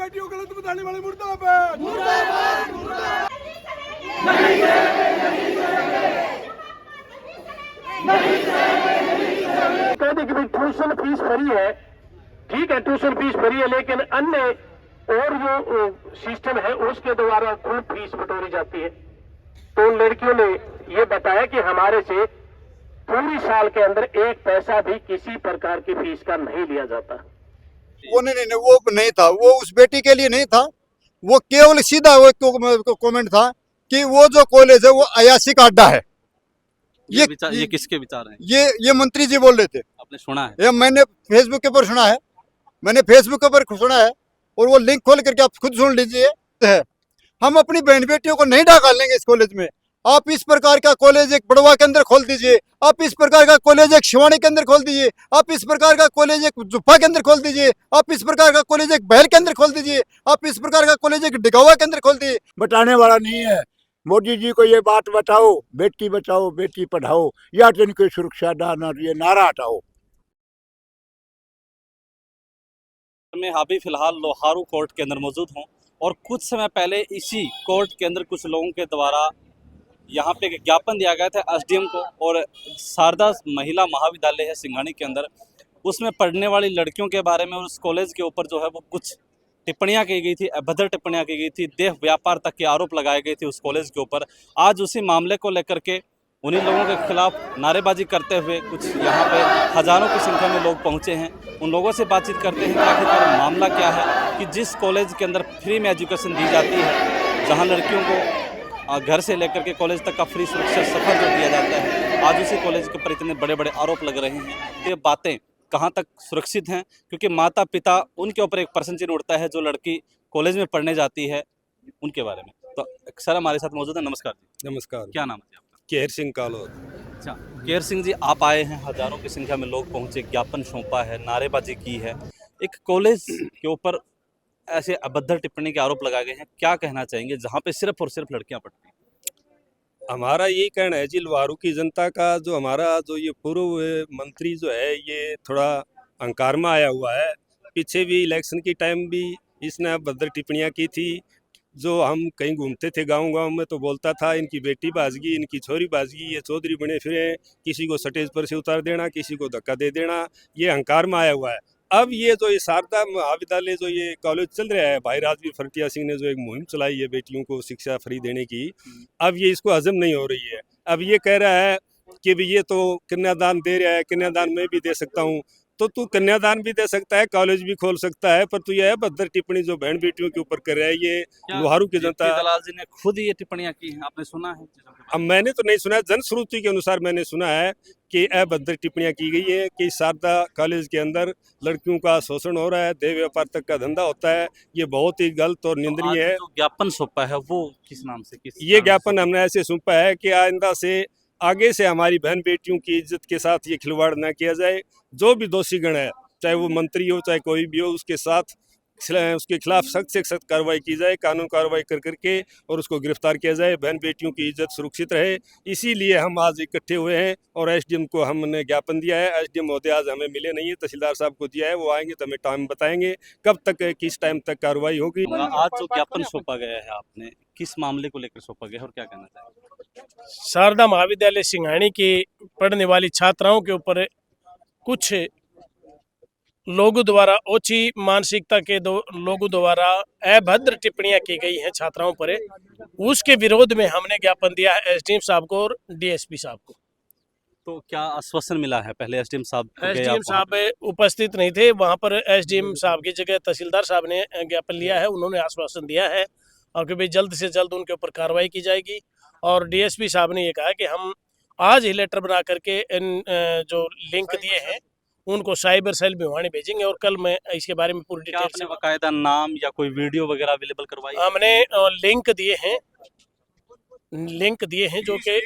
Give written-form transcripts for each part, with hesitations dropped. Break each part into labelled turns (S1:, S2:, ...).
S1: बेटियों को गलत बताने वाले मुर्दाबाद।
S2: कहते कि भाई ट्यूशन फीस फ्री है, ठीक है ट्यूशन फीस फ्री है, लेकिन अन्य और जो सिस्टम है उसके द्वारा खूब फीस बटोरी जाती है। तो उन लड़कियों ने ये बताया कि हमारे से पूरी साल के अंदर एक पैसा भी किसी प्रकार की फीस का नहीं लिया जाता।
S3: वो नहीं वो नहीं था, वो उस बेटी के लिए नहीं था, वो केवल सीधा वो कमेंट था कि वो जो कॉलेज है वो अयासी का अड्डा है।
S4: ये किसके विचार हैं?
S3: ये मंत्री जी बोल रहे थे,
S4: आपने सुना है?
S3: ये मैंने फेसबुक के ऊपर सुना है, और वो लिंक खोल करके आप खुद सुन लीजिए। हम अपनी बहन बेटियों को नहीं डाल लेंगे इस कॉलेज में। आप इस प्रकार का कॉलेज एक बड़वा के अंदर खोल दीजिए, आप इस प्रकार का कॉलेज एक शिवानी के अंदर खोल दीजिए, आप इस प्रकार का कॉलेज एक जुफ्फा के अंदर खोल दीजिए, आप इस प्रकार का कॉलेज एक बहल के अंदर खोल दीजिए, आप इस प्रकार का कॉलेज एक डिगावा के अंदर खोल दीजिए।
S5: बताने वाला नहीं है। मोदी जी को ये बात बताओ, बेटी बचाओ बेटी पढ़ाओ, या तो इनकी सुरक्षा दाना ये नारा हटाओ।
S4: मैं अभी फिलहाल लोहारू कोर्ट के अंदर मौजूद हूं और कुछ समय पहले इसी कोर्ट के अंदर कुछ लोगों के द्वारा यहाँ पे एक ज्ञापन दिया गया था एसडीएम को, और शारदा महिला महाविद्यालय है सिंघानी के अंदर, उसमें पढ़ने वाली लड़कियों के बारे में और उस कॉलेज के ऊपर जो है वो कुछ टिप्पणियां की गई थी, अभद्र टिप्पणियां की गई थी, देह व्यापार तक के आरोप लगाए गए थे उस कॉलेज के ऊपर। आज उसी मामले को लेकर के उन्हीं लोगों के खिलाफ नारेबाजी करते हुए कुछ यहाँ पे हज़ारों की संख्या में लोग पहुँचे हैं। उन लोगों से बातचीत करते हैं कि आखिरकार मामला क्या है कि जिस कॉलेज के अंदर फ्री में एजुकेशन दी जाती है, जहाँ लड़कियों को घर से लेकर के कॉलेज तक का फ्री सुरक्षा सफ़र जो दिया जाता है, आज उसी कॉलेज के ऊपर इतने बड़े बड़े आरोप लग रहे हैं। ये बातें कहाँ तक सुरक्षित हैं, क्योंकि माता पिता उनके ऊपर एक प्रश्न चिन्ह उठता है जो लड़की कॉलेज में पढ़ने जाती है उनके बारे में। तो सर हमारे साथ मौजूद है। नमस्कार जी।
S6: नमस्कार।
S4: क्या नाम है जी आपका?
S6: केहर सिंह कालोद।
S4: अच्छा केहर सिंह जी, आप आए हैं, हज़ारों की संख्या में लोग पहुंचे, ज्ञापन सौंपा है, नारेबाजी की है, एक कॉलेज के ऊपर ऐसे अभद्र टिप्पणी के आरोप लगाए गए हैं, क्या कहना चाहेंगे जहाँ पे सिर्फ और सिर्फ लड़कियाँ पढ़ती हैं?
S6: हमारा यही कहना है जी, लुहारू की जनता का जो हमारा जो ये पूर्व मंत्री जो है ये थोड़ा अहंकार में आया हुआ है। पीछे भी इलेक्शन की टाइम भी इसने अभद्र टिप्पणियाँ की थी। जो हम कहीं घूमते थे गांव में तो बोलता था इनकी बेटी बाजगी, इनकी छोरी बाजगी, ये चौधरी बने फिरे, किसी को स्टेज पर से उतार देना, किसी को धक्का दे देना, ये अहंकार में आया हुआ है। अब ये जो ये शारदा महाविद्यालय जो ये कॉलेज चल रहा है, भाई राजवीर फरटिया सिंह ने जो एक मुहिम चलाई है बेटियों को शिक्षा फ्री देने की, अब ये इसको हजम नहीं हो रही है। अब ये कह रहा है कि भी ये तो कन्यादान दे रहा है, कन्यादान मैं भी दे सकता हूँ। तो तू कन्यादान भी दे सकता है, कॉलेज भी खोल सकता है, पर तू यह भद्र टिप्पणी जो बहन बेटियों के ऊपर कर रहा है, ये लोहारू की जनता।
S4: दलाल जी ने खुद ये टिप्पणियां की हैं, आपने सुना है?
S6: अब मैंने तो नहीं सुना है, जनश्रुति के अनुसार मैंने सुना है कि अभद्र टिप्पणियां की गई है कि शारदा कॉलेज के अंदर लड़कियों का शोषण हो रहा है, देह व्यापार तक का धंधा होता है। ये बहुत ही गलत और निंदनीय है।
S4: ज्ञापन सौंपा है वो किस नाम से?
S6: ये ज्ञापन हमने ऐसे सौंपा है कि आइंदा से आगे से हमारी बहन बेटियों की इज्जत के साथ ये खिलवाड़ न किया जाए। जो भी दोषी गण है, चाहे वो मंत्री हो चाहे कोई भी हो, उसके साथ उसके खिलाफ सख्त से सख्त कार्रवाई की जाए, कानून कार्रवाई कर करके और उसको गिरफ्तार किया जाए, बहन बेटियों की इज्जत सुरक्षित रहे। इसीलिए हम आज इकट्ठे हुए हैं और एसडीएम को हमने ज्ञापन दिया है। एसडीएम महोदय आज हमें मिले नहीं है, तहसीलदार साहब को दिया है, वो आएंगे तो हमें टाइम बताएंगे कब तक किस टाइम तक कार्रवाई होगी।
S4: आज जो ज्ञापन सौंपा गया है आपने, किस मामले को लेकर सौंपा गया और क्या कहना चाहेंगे?
S7: शारदा महाविद्यालय सिंघानी की पढ़ने वाली छात्राओं के ऊपर कुछ लोगों द्वारा ओछी मानसिकता के लोगों द्वारा अभद्र टिप्पणियां की गई हैं छात्राओं पर, उसके विरोध में हमने ज्ञापन दिया है एसडीएम साहब को और डीएसपी साहब को।
S4: तो क्या आश्वासन मिला है? पहले एसडीएम साहब
S7: उपस्थित नहीं थे, वहां पर एसडीएम साहब की जगह तहसीलदार साहब ने ज्ञापन लिया है, उन्होंने आश्वासन दिया है और कि भाई जल्द से जल्द उनके ऊपर कार्रवाई की जाएगी। और डीएसपी साहब ने ये कहा कि हम आज ही लेटर बना करके इन जो लिंक दिए हैं उनको साइबर सेल भिवानी भेजेंगे और कल मैं इसके बारे में पूरी डिटेल से
S4: बाकायदा नाम या कोई वीडियो वगैरह अवेलेबल करवाई?
S7: हमने लिंक दिए हैं जो कि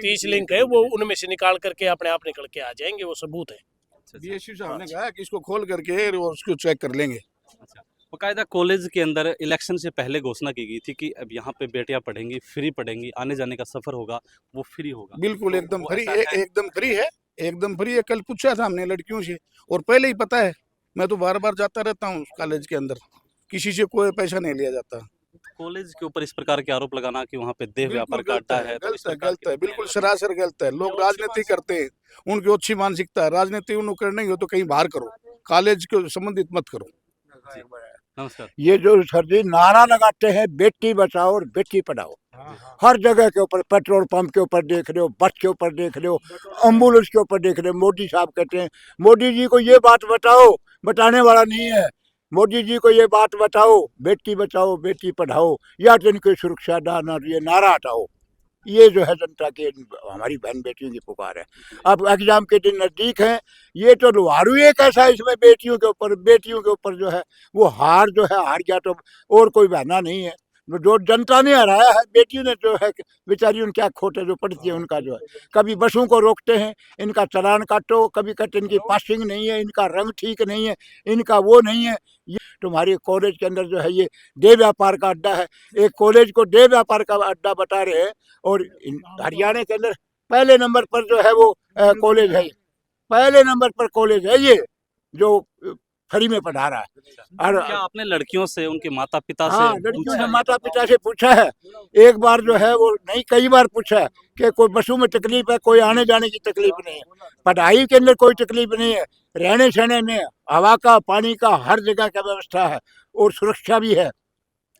S7: 30 लिंक है, वो उनमें से निकाल करके अपने आप निकल के आ जाएंगे, वो सबूत है।
S1: डीएसपी साहब ने कहा कि इसको खोल करके और उसको चेक कर लेंगे।
S4: अच्छा, बाकायदा कॉलेज के अंदर इलेक्शन से पहले घोषणा की गई थी कि अब यहाँ पे बेटियां पढ़ेंगी, फ्री पढ़ेंगी, आने जाने का सफर होगा वो फ्री होगा।
S1: बिल्कुल एकदम फ्री, एकदम फ्री है, एकदम फ्री है। कल पूछा था हमने लड़कियों से और पहले ही पता है, मैं तो बार बार जाता रहता हूँ कॉलेज के अंदर, किसी से कोई पैसा नहीं लिया जाता।
S4: कॉलेज के ऊपर इस प्रकार के आरोप लगाना कि वहाँ पे देह व्यापार का
S1: गलत
S4: अड्डा
S1: है,
S4: है, तो इस
S1: गलत है,
S4: प्रकार
S1: गलत
S4: के
S1: है,
S4: बयान
S1: बिल्कुल
S4: लगाना।
S1: सरासर गलत है। लोग राजनीति करते हैं, उनकी अच्छी मानसिकता है, राजनीति उन्हें करनी हो तो कहीं बाहर करो, कॉलेज के संबंधित मत करो।
S4: नमस्कार।
S5: ये जो सर जी नारा लगाते हैं बेटी बचाओ और बेटी पढ़ाओ, हर जगह के ऊपर, पेट्रोल पंप के ऊपर देख रहे हो, बस के ऊपर देख रहे हो, एम्बुलेंस के ऊपर देख रहे हो। मोदी साहब कहते हैं, मोदी जी को ये बात बताओ, बताने वाला नहीं है। मोदी जी को ये बात बताओ, बेटी बचाओ बेटी पढ़ाओ, या तो इनकी सुरक्षा दाना, ये नारा हटाओ। ये जो है जनता के, हमारी बहन बेटियों की पुकार है। अब एग्जाम के दिन नजदीक हैं, ये तो लुहारू एक ऐसा इसमें बेटियों के ऊपर जो है वो हार जो है हार गया, तो और कोई बहाना नहीं है। जो जनता ने हराया है, बेटियों ने जो है बेचारी उन क्या खोटे जो पड़ती है उनका जो है, कभी बसों को रोकते हैं, इनका चालान काटो, कभी कहते इनकी पासिंग नहीं है, इनका रंग ठीक नहीं है, इनका वो नहीं है। ये तुम्हारे कॉलेज के अंदर जो है ये देह व्यापार का अड्डा है, एक कॉलेज को देह व्यापार का अड्डा बता रहे हैं। और हरियाणा के अंदर पहले नंबर पर जो है वो कॉलेज है, पहले नंबर पर कॉलेज है ये जो फ्री में पढ़ा रहा है। और
S4: क्या आपने लड़कियों से, उनके माता पिता से
S5: हाँ, लड़कियों
S4: पूछा
S5: ने
S4: है?
S5: माता पिता से पूछा है, एक बार जो है वो नहीं, कई बार पूछा है कि कोई बसों में तकलीफ है, कोई आने जाने की तकलीफ नहीं है, पढ़ाई के अंदर कोई तकलीफ नहीं है, रहने सहने में, हवा का पानी का हर जगह का व्यवस्था है और सुरक्षा भी है।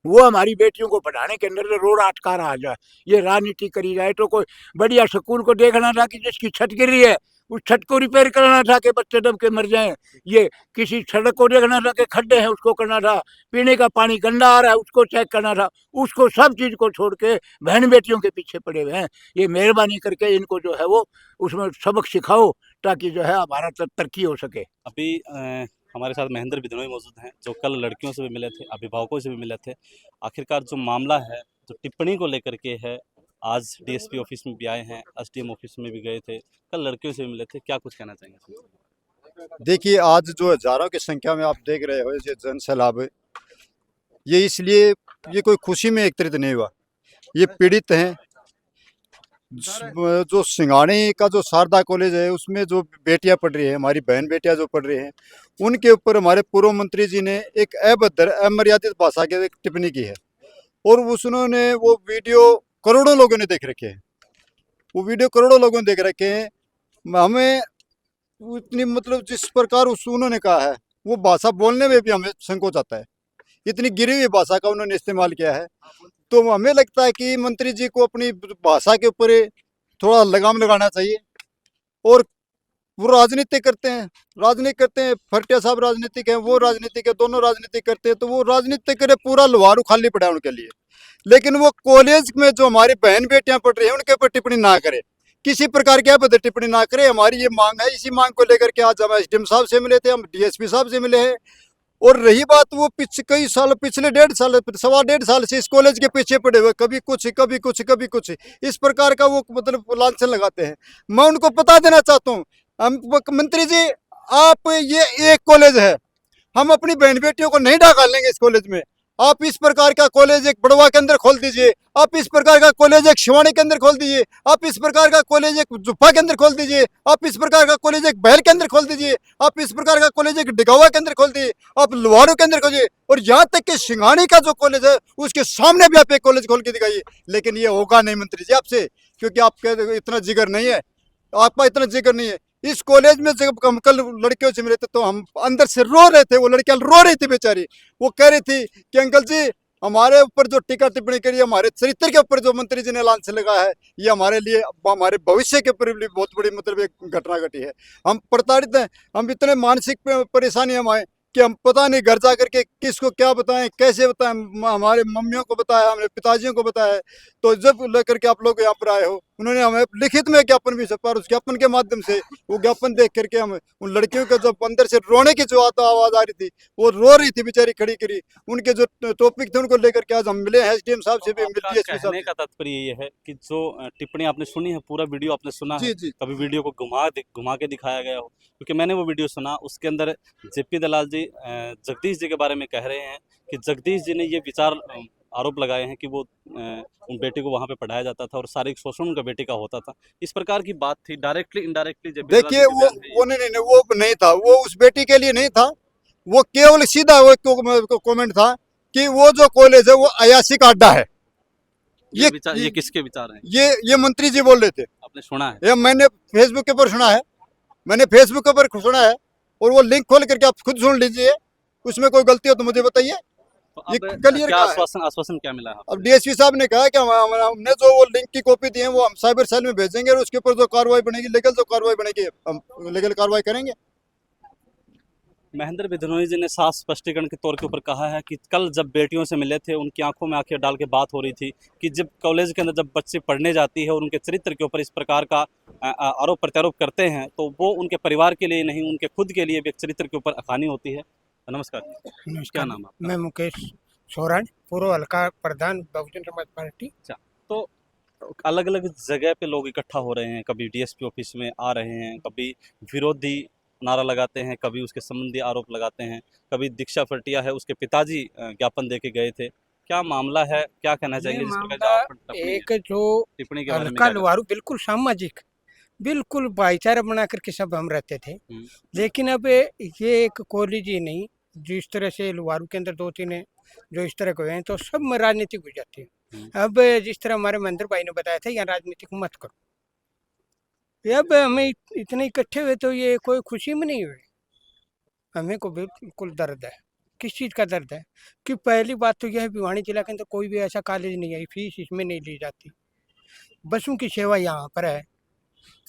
S5: वो हमारी बेटियों को पढ़ाने के अंदर रोड अटका रहा जाए, ये राजनीति करी जाए। तो कोई बढ़िया स्कूल को देखना था कि जिसकी छत गिरी है उस छत को रिपेयर करना था कि बच्चे दब के मर जाएं, ये किसी सड़क को देखना था कि खड्डे हैं उसको करना था, पीने का पानी गंदा आ रहा है उसको चेक करना था, उसको सब चीज़ को छोड़ के बहन बेटियों के पीछे पड़े हुए हैं। ये मेहरबानी करके इनको जो है वो उसमें सबक सिखाओ, ताकि जो है हमारा तरक्की हो सके।
S4: अभी हमारे साथ महेंद्र बिदनोई मौजूद हैं, जो कल लड़कियों से भी मिले थे, अभिभावकों से भी मिले थे। आखिरकार जो मामला है, जो टिप्पणी को लेकर के है, आज डीएसपी ऑफिस में भी आए हैं, एसडीएम ऑफिस में भी गए थे, कल लड़कियों से भी मिले थे, क्या कुछ कहना चाहेंगे?
S3: देखिए, आज जो हजारों की संख्या में आप देख रहे हो ये जन सैलाब है, ये इसलिए, ये कोई खुशी में एकत्रित नहीं हुआ, ये पीड़ित हैं। जो सिंगाड़ी का जो शारदा कॉलेज है उसमें जो बेटियां पढ़ रही है, हमारी बहन बेटियां जो पढ़ रही हैं, उनके ऊपर हमारे पूर्व मंत्री जी ने एक अभद्र अमर्यादित भाषा की एक टिप्पणी की है, और उन्होंने वो वीडियो करोड़ों लोगों ने देख रखे हैं, वो वीडियो करोड़ों लोगों ने देख रखे हैं। हमें इतनी, मतलब जिस प्रकार उन्होंने कहा है, वो भाषा बोलने में भी हमें संकोच आता है, इतनी गिरी हुई भाषा का उन्होंने इस्तेमाल किया है। तो हमें लगता है कि मंत्री जी को अपनी भाषा के ऊपर थोड़ा लगाम लगाना चाहिए। और वो राजनीति करते हैं, फटिया साहब राजनीतिक हैं, वो राजनीतिक है, दोनों राजनीति करते हैं, तो वो राजनीति करे, पूरा लुहारू खाली पड़ा है उनके लिए। लेकिन वो कॉलेज में जो हमारी बहन बेटियां पढ़ रही हैं उनके ऊपर टिप्पणी ना करे, किसी प्रकार की अभद्र टिप्पणी ना करे। हमारी ये मांग है, इसी मांग को लेकर के आज हम एसडीएम साहब से मिले थे, हम डीएसपी साहब से मिले हैं। और रही बात, वो कई साल, पिछले 1.5 साल से इस कॉलेज के पीछे पड़े हुए, कभी कुछ कभी कुछ कभी कुछ, इस प्रकार का वो मतलब लांछन लगाते हैं। मैं उनको बता देना चाहता हूँ, हम मंत्री जी, आप ये एक कॉलेज है, हम अपनी बहन बेटियों को नहीं डाल लेंगे इस कॉलेज में। आप इस प्रकार का कॉलेज एक बड़वा के अंदर खोल दीजिए, आप इस प्रकार का कॉलेज एक शिवानी के अंदर खोल दीजिए, आप इस प्रकार का कॉलेज एक जुफा के अंदर खोल दीजिए, आप इस प्रकार का कॉलेज एक बहल के अंदर खोल दीजिए, आप इस प्रकार का कॉलेज एक डिगावा के अंदर खोल दीजिए, आप लुहारू के अंदर खोलिए, और यहाँ तक कि सिंगानी का जो कॉलेज है उसके सामने भी आप एक कॉलेज खोल के दिखाइए। लेकिन ये होगा नहीं मंत्री जी आपसे, क्योंकि आपके इतना जिगर नहीं है, आपका इतना जिक्र नहीं है। इस कॉलेज में जब हम कल लड़कियों से मिले थे तो हम अंदर से रो रहे थे, वो लड़कियां रो रही थी बेचारी, वो कह रही थी कि अंकल जी, हमारे ऊपर जो टीका टिप्पणी करी, हमारे चरित्र के ऊपर जो मंत्री जी ने लांछन लगाया है, ये हमारे लिए, हमारे भविष्य के ऊपर भी बहुत बड़ी मतलब एक घटना घटी है। हम प्रताड़ित हैं, हम इतने मानसिक परेशानी हम आए कि हम पता नहीं घर जा करके किसको क्या बताएं, कैसे बताएं। हमारे मम्मियों को बताया, हमने पिताजियों को बताया। तो जब लेकर के आप लोग यहाँ पर आए हो, उन्होंने हमें लिखित में ज्ञापन भी सौंपा, उस ज्ञापन के माध्यम से वो ज्ञापन देख करके हम उन लड़कियों के जब अंदर से रोने की जो आवाज़ आ रही थी, वो रो रही थी बेचारी खड़ी खड़ी, उनके जो टॉपिक थे उनको लेकर के आज हम मिले हैं एसडीएम साहब से भी,
S4: आपका
S3: डीएसपी साहब
S4: कहने का तात्पर्य ये है कि जो टिप्पणी आपने सुनी है, पूरा वीडियो आपने सुना है,
S3: जी जी
S4: कभी वीडियो को घुमा के दिखाया गया हो? क्योंकि मैंने वो वीडियो सुना, उसके अंदर जेपी दलाल जी जगदीश जी के बारे में कह रहे हैं कि जगदीश जी ने ये विचार आरोप लगाए हैं कि वो उन बेटे को वहाँ पे पढ़ाया जाता था और शारीरिक शोषण उनका बेटे का होता था। इस प्रकार की बात थी, डायरेक्टली इनडायरेक्टली।
S3: देखिए, वो नहीं था, वो उस बेटी के लिए नहीं था, वो केवल सीधा वो कमेंट था कि वो जो कॉलेज है वो अयासी का अड्डा है।
S4: ये किसके विचार हैं?
S3: ये मंत्री जी बोल रहे थे।
S4: आपने सुना है?
S3: ये मैंने फेसबुक के ऊपर सुना है, मैंने फेसबुक के ऊपर सुना है, और वो लिंक खोल करके आप खुद सुन लीजिए, उसमें कोई गलती हो तो मुझे बताइए।
S4: तो
S3: ये
S4: अब
S3: क्लियर
S4: क्या
S3: कहा है।
S4: आश्वासन क्या मिला है आपको?
S3: अब डीएसपी साहब ने कहा कि हमने जो वो लिंक की कॉपी दी है वो हम साइबर सेल में भेजेंगे, और उसके ऊपर जो कार्रवाई बनेगी, लीगल जो कार्रवाई बनेगी, हम लीगल कार्रवाई करेंगे।
S4: महेंद्र बिधनोई जी ने साफ स्पष्टीकरण के तौर के ऊपर कहा है कि कल जब बेटियों से मिले थे, उनकी आंखों में आंखें डाल के बात हो रही थी कि जब कॉलेज के अंदर जब बच्चे पढ़ने जाती है और उनके चरित्र के ऊपर इस प्रकार का आरोप प्रत्यारोप करते हैं, तो वो उनके परिवार के लिए नहीं, उनके खुद के लिए भी एक चरित्र के ऊपर हानि होती है। नमस्कार, क्या नाम है?
S8: मैं मुकेश सोरान, पूर्व हल्का प्रधान बहुजन समाज पार्टी।
S4: अच्छा, तो अलग अलग जगह पे लोग इकट्ठा हो रहे हैं, कभी डीएसपी ऑफिस में आ रहे हैं, कभी विरोधी नारा लगाते हैं, कभी उसके संबंधी आरोप लगाते हैं, कभी दीक्षा फटिया है उसके पिताजी ज्ञापन दे के गए थे। क्या मामला है, क्या कहना चाहेंगे? जिस प्रकार का आपने
S8: एक जो
S4: टिप्पणी के बारे में
S8: हल्का
S4: क्या
S8: लुहारू बिल्कुल सामाजिक, बिल्कुल भाईचारा बना करके सब हम रहते थे, लेकिन अब ये एक कॉलेज ही नहीं, जिस तरह से लुहारू के अंदर 2-3 जो इस तरह के हुए हैं, तो सब में राजनीतिक हो जाती है। अब जिस तरह हमारे महेंद्र भाई ने बताया था, यहाँ राजनीतिक मत करो। अब हमें इतने इकट्ठे हुए तो ये कोई खुशी में नहीं हुए, हमें को बिल्कुल दर्द है। किस चीज़ का दर्द है कि पहली बात तो यह है, भिवानी जिला के अंदर कोई भी ऐसा कॉलेज नहीं है, फीस इसमें नहीं ली जाती, बसों की सेवा यहाँ पर है,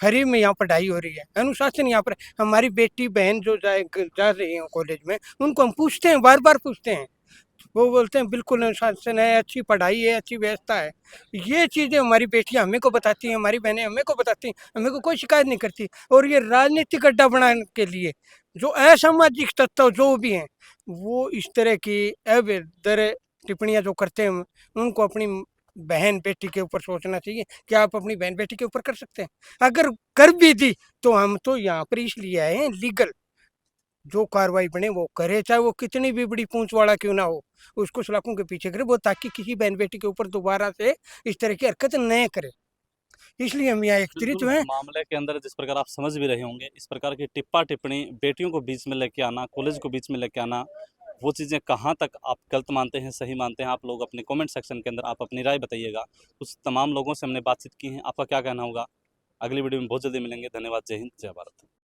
S8: फ्री में यहाँ पढ़ाई हो रही है, अनुशासन यहाँ पर। हमारी बेटी बहन जो जा रही हैं कॉलेज में, उनको हम पूछते हैं, बार बार पूछते हैं, वो बोलते हैं बिल्कुल अनुशासन है, अच्छी पढ़ाई है, अच्छी व्यवस्था है। ये चीज़ें हमारी बेटियां हमें को बताती हैं, हमारी बहनें हमें को बताती हैं, हमें को कोई शिकायत नहीं करती। और ये राजनीतिक अड्डा बनाने के लिए जो असामाजिक तत्व जो भी हैं, वो इस तरह की अभद्र टिप्पणियां जो करते हैं, उनको अपनी बहन बेटी के ऊपर सोचना चाहिए कि आप अपनी बहन बेटी के ऊपर कर सकते हैं। अगर कर भी दी तो हम तो यहाँ पर इसलिए आए हैं, लीगल जो कार्रवाई बने वो करे, चाहे वो कितनी भी बड़ी पूंछ वाला क्यों ना हो, उसको सलाखों के पीछे करे वो, ताकि किसी बहन बेटी के ऊपर दोबारा से इस तरह की हरकत न करे। इसलिए हम यहाँ एकत्रित हुए।
S4: मामले के अंदर जिस प्रकार आप समझ भी रहे होंगे, इस प्रकार की टिप्पा टिप्पणी बेटियों को बीच में लेके आना, कॉलेज को बीच में लेके आना, वो चीज़ें कहाँ तक आप गलत मानते हैं, सही मानते हैं? आप लोग अपने कमेंट सेक्शन के अंदर आप अपनी राय बताइएगा। उस तमाम लोगों से हमने बातचीत की है, आपका क्या कहना होगा? अगली वीडियो में बहुत जल्दी मिलेंगे। धन्यवाद। जय हिंद, जय भारत।